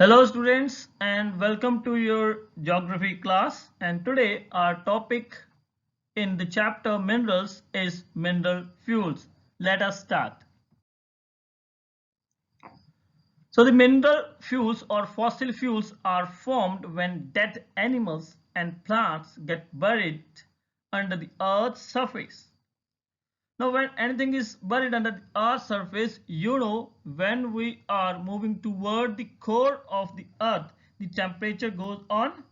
Hello students and welcome to your geography class, and today our topic in the chapter minerals is mineral fuels. Let us start. So the mineral fuels or fossil fuels are formed when dead animals and plants get buried under the earth's surface. Now when anything is buried under the earth's surface, when we are moving toward the core of the earth, the temperature goes on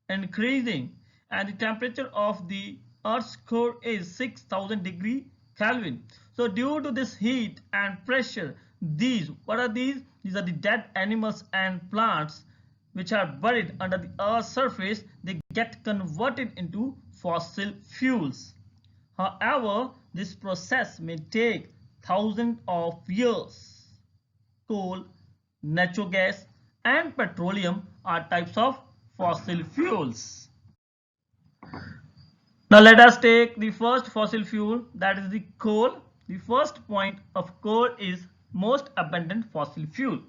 increasing, and the temperature of the earth's core is 6000 degree Kelvin. So due to this heat and pressure, what are these? These are the dead animals and plants which are buried under the earth's surface. They get converted into fossil fuels. However, this process may take thousands of years. Coal, natural gas, and petroleum are types of fossil fuels. Now let us take the first fossil fuel, that is the coal. The first point of coal is most abundant fossil fuel.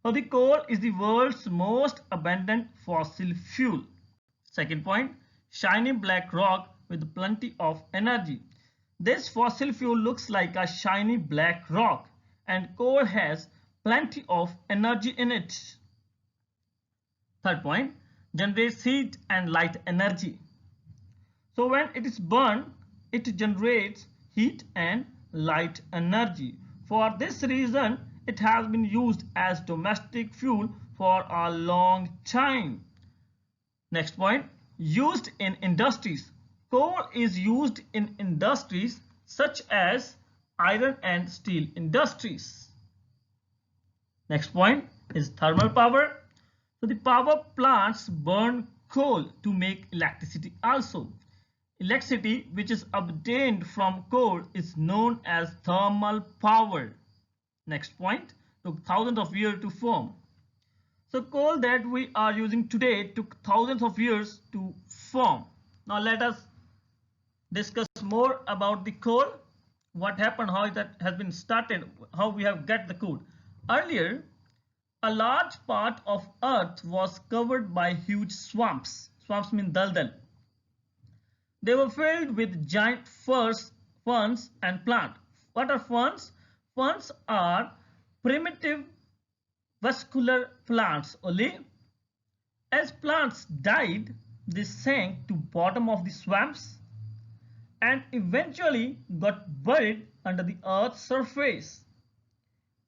Now the coal is the world's most abundant fossil fuel. Second point, shiny black rock with plenty of energy. This fossil fuel looks like a shiny black rock, and coal has plenty of energy in it. Third point, generates heat and light energy. So when it is burned, it generates heat and light energy. For this reason, it has been used as domestic fuel for a long time. Next point, used in industries. Coal is used in industries such as iron and steel industries. Next point is thermal power. So the power plants burn coal to make electricity also. Electricity which is obtained from coal is known as thermal power. Next point, took thousands of years to form. So coal that we are using today took thousands of years to form. Now let us discuss more about the coal. What happened, how that has been started, how we have get the coal. Earlier, a large part of earth was covered by huge swamps. Swamps mean daldal. They were filled with giant ferns and plants. What are ferns? Ferns are primitive vascular plants only. As plants died, they sank to bottom of the swamps and eventually got buried under the earth's surface.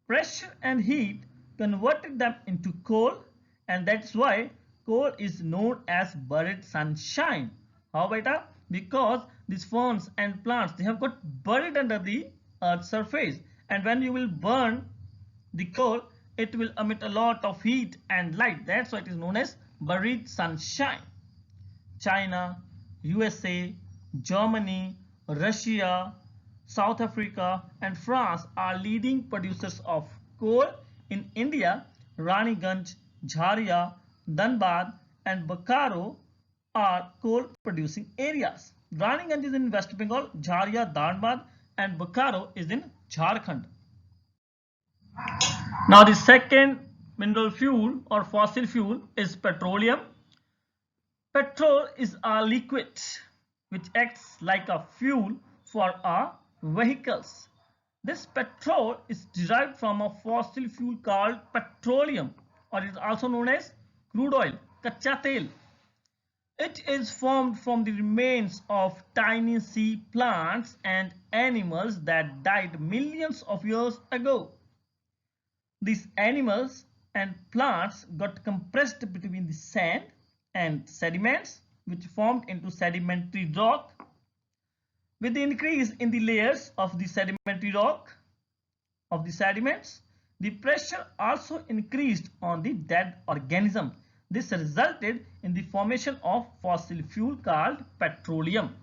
Pressure and heat converted them into coal, and that's why coal is known as buried sunshine. How beta? Because these ferns and plants, they have got buried under the earth's surface, and when you will burn the coal, it will emit a lot of heat and light. That's why it is known as buried sunshine. China, USA, Germany, Russia, South Africa and France are leading producers of coal. In India, Raniganj, Jharia, Dhanbad and Bokaro are coal producing areas. Raniganj is in West Bengal, Jharia, Dhanbad and Bokaro is in Jharkhand. Now the second mineral fuel or fossil fuel is petroleum. Petrol is a liquid which acts like a fuel for our vehicles. This petrol is derived from a fossil fuel called petroleum, or it is also known as crude oil, kacha tel. It is formed from the remains of tiny sea plants and animals that died millions of years ago. These animals and plants got compressed between the sand and sediments, which formed into sedimentary rock. With the increase in the layers of the sedimentary rock of the sediments, the pressure also increased on the dead organism. This resulted in the formation of fossil fuel called petroleum.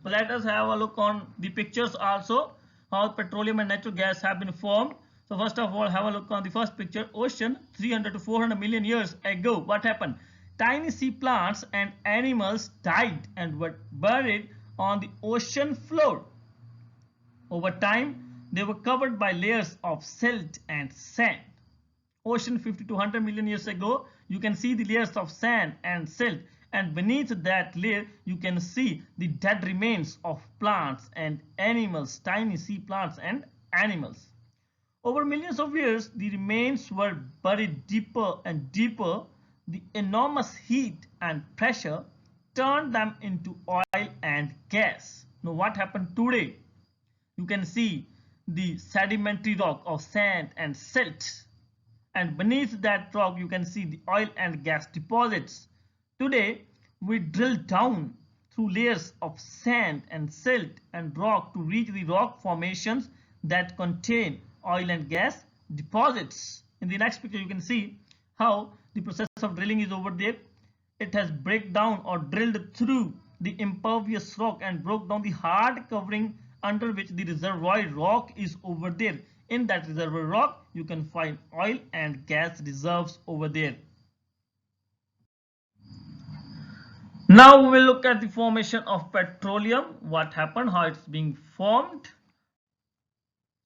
So let us have a look on the pictures also, how petroleum and natural gas have been formed. So first of all, have a look on the first picture. Ocean 300 to 400 million years ago. What happened? Tiny sea plants and animals died and were buried on the ocean floor. Over time, they were covered by layers of silt and sand. ocean 50 to 100 million years ago, you can see the layers of sand and silt, and beneath that layer you can see the dead remains of plants and animals, tiny sea plants and animals. Over millions of years, the remains were buried deeper and deeper. The enormous heat and pressure turned them into oil and gas. Now what happened today? You can see the sedimentary rock of sand and silt, and beneath that rock you can see the oil and gas deposits. Today we drill down through layers of sand and silt and rock to reach the rock formations that contain oil and gas deposits. In the next picture you can see how the process of drilling is over there. It has break down or drilled through the impervious rock and broke down the hard covering under which the reservoir rock is over there. In that reservoir rock you can find oil and gas reserves over there. Now we will look at the formation of petroleum, what happened, how it's being formed.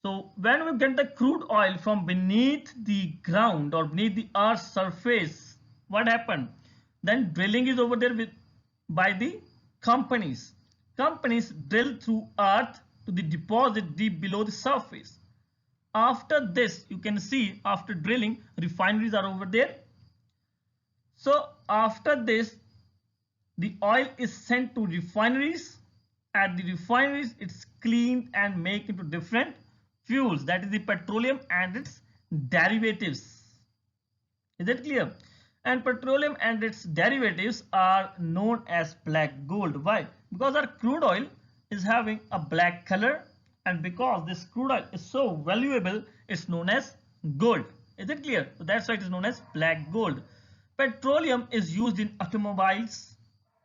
So when we get the crude oil from beneath the ground or beneath the earth's surface, what happened? Then drilling is over there by the companies. Companies drill through earth to the deposit deep below the surface. After this, you can see after drilling, refineries are over there. So after this, the oil is sent to refineries. At the refineries, it's cleaned and made into different fuels, that is the petroleum and its derivatives. Is that clear? And petroleum and its derivatives are known as black gold. Why? Because our crude oil is having a black color, and because this crude oil is so valuable, it's known as gold. Is it clear? So that's why it is known as black gold. Petroleum is used in automobiles,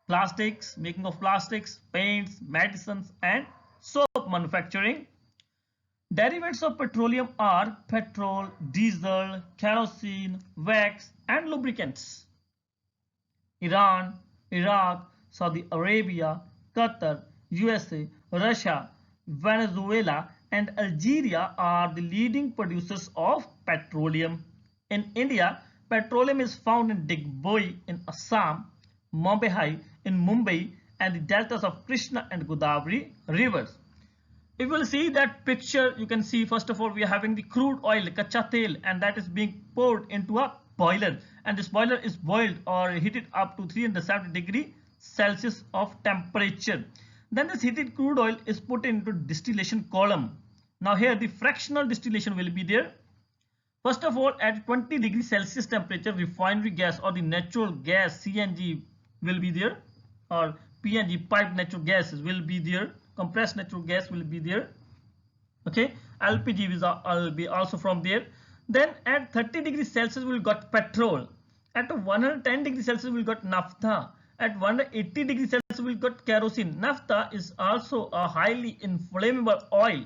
plastics, making of plastics, paints, medicines and soap manufacturing. Derivatives of petroleum are petrol, diesel, kerosene, wax and lubricants. Iran, Iraq, Saudi Arabia, Qatar, USA, Russia, Venezuela and Algeria are the leading producers of petroleum. In India, petroleum is found in Digboi in Assam, Mumbai in Mumbai and the deltas of Krishna and Godavari rivers. If you will see that picture, you can see first of all we are having the crude oil, kacha tel, and that is being poured into a boiler, and this boiler is boiled or heated up to 370 degrees Celsius of temperature. Then this heated crude oil is put into distillation column. Now here the fractional distillation will be there. First of all, at 20 degrees Celsius temperature, refinery gas or the natural gas CNG will be there, or PNG, piped natural gases will be there. Compressed natural gas will be there. Okay, LPG will be also from there. Then at 30 degrees Celsius we got petrol. At 110 degrees Celsius we got naphtha. At 180 degrees Celsius we got kerosene. Naphtha is also a highly inflammable oil.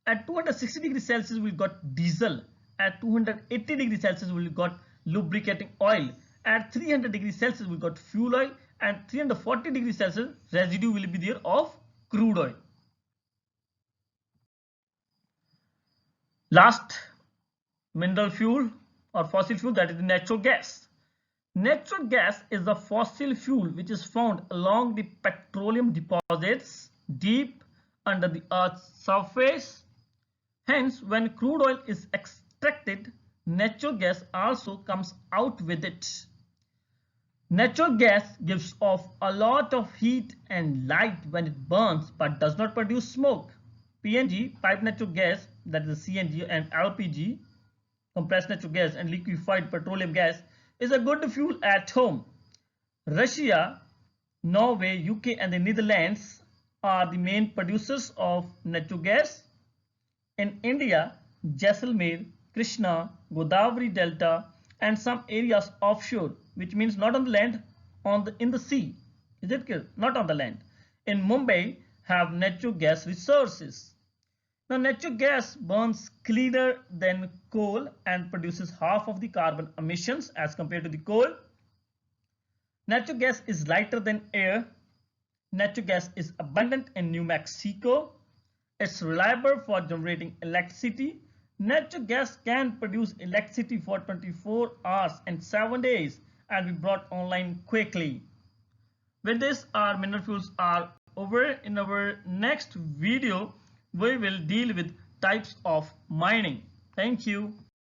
At 260 degrees Celsius we got diesel. At 280 degrees Celsius we got lubricating oil. At 300 degrees Celsius we got fuel oil, and 340 degrees Celsius residue will be there of crude oil. Last mineral fuel or fossil fuel, that is the natural gas. Natural gas is the fossil fuel which is found along the petroleum deposits deep under the earth's surface. Hence, when crude oil is extracted, natural gas also comes out with it. Natural gas gives off a lot of heat and light when it burns but does not produce smoke. PNG, piped natural gas, that is CNG, and LPG, compressed natural gas and liquefied petroleum gas, is a good fuel at home. Russia, Norway, UK and the Netherlands are the main producers of natural gas. In India, Jaisalmer, Krishna, Godavari Delta and some areas offshore, which means not on the land, in the sea. Is it clear? Not on the land. In Mumbai have natural gas resources. Now natural gas burns cleaner than coal and produces half of the carbon emissions as compared to the coal. Natural gas is lighter than air. Natural gas is abundant in New Mexico. It's reliable for generating electricity. Natural gas can produce electricity for 24 hours and 7 days and be brought online quickly. With this, our mineral fuels are over. In our next video, we will deal with types of mining. Thank you.